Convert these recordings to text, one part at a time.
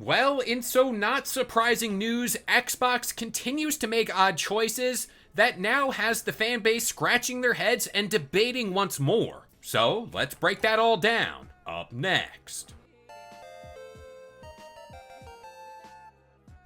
Well, in so not surprising news, Xbox continues to make odd choices that now has the fan base scratching their heads and debating once more. So, let's break that all down. Up next.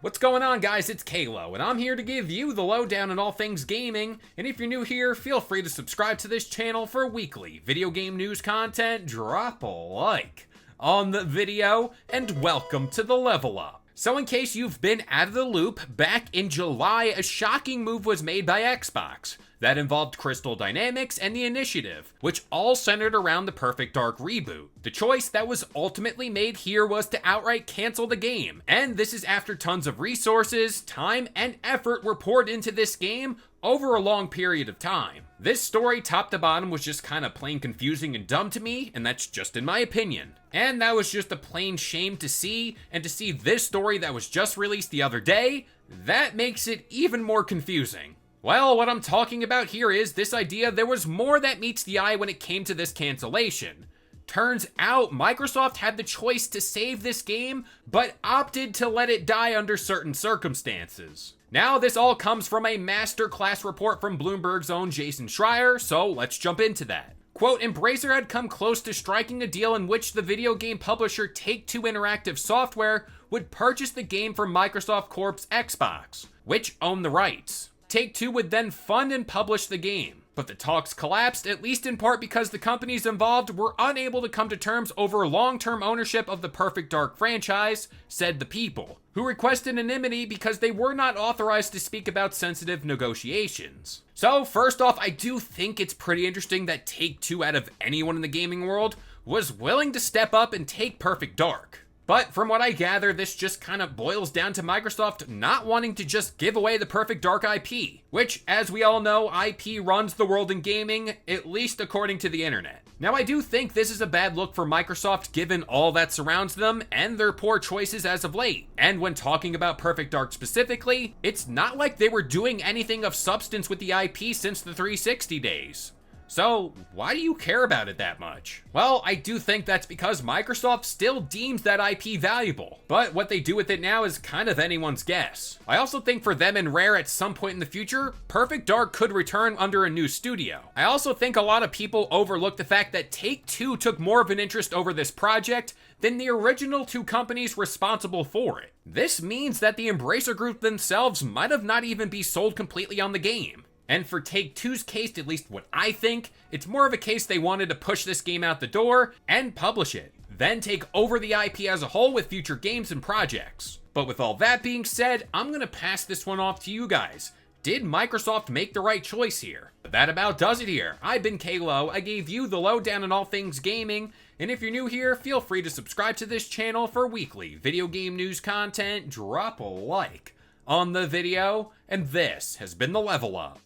What's going on, guys? It's Kalo, and I'm here to give you the lowdown on all things gaming. And if you're new here, feel free to subscribe to this channel for weekly video game news content. Drop a like on the video, and welcome to the Level Up. So in case you've been out of the loop, back in July, a shocking move was made by Xbox that involved Crystal Dynamics and the Initiative, which all centered around the Perfect Dark reboot. The choice that was ultimately made here was to outright cancel the game, and this is after tons of resources, time, and effort were poured into this game over a long period of time. This story, top to bottom, was just kind of plain confusing and dumb to me, and that's just in my opinion. And that was just a plain shame to see, and to see this story that was just released the other day, that makes it even more confusing. Well, what I'm talking about here is this idea there was more that meets the eye when it came to this cancellation. Turns out Microsoft had the choice to save this game, but opted to let it die under certain circumstances. Now, this all comes from a masterclass report from Bloomberg's own Jason Schreier, so let's jump into that. Quote, Embracer had come close to striking a deal in which the video game publisher Take-Two Interactive Software would purchase the game from Microsoft Corp's Xbox, which owned the rights. Take-Two would then fund and publish the game. But the talks collapsed, at least in part because the companies involved were unable to come to terms over long-term ownership of the Perfect Dark franchise, said the People, who requested anonymity because they were not authorized to speak about sensitive negotiations. So first off, I do think it's pretty interesting that Take-Two, out of anyone in the gaming world, was willing to step up and take Perfect Dark. But from what I gather, this just kind of boils down to Microsoft not wanting to just give away the Perfect Dark IP, which, as we all know, IP runs the world in gaming, at least according to the internet. Now, I do think this is a bad look for Microsoft given all that surrounds them and their poor choices as of late. And when talking about Perfect Dark specifically, it's not like they were doing anything of substance with the IP since the 360 days. So, why do you care about it that much? Well, I do think that's because Microsoft still deems that IP valuable, but what they do with it now is kind of anyone's guess. I also think for them and Rare at some point in the future, Perfect Dark could return under a new studio. I also think a lot of people overlook the fact that Take-Two took more of an interest over this project than the original two companies responsible for it. This means that the Embracer Group themselves might have not even be sold completely on the game. And for Take-Two's case, at least what I think, it's more of a case they wanted to push this game out the door and publish it, then take over the IP as a whole with future games and projects. But with all that being said, I'm gonna pass this one off to you guys. Did Microsoft make the right choice here? But that about does it here. I've been Kalo. I gave you the lowdown on all things gaming, and if you're new here, feel free to subscribe to this channel for weekly video game news content. Drop a like on the video, and this has been the Level Up.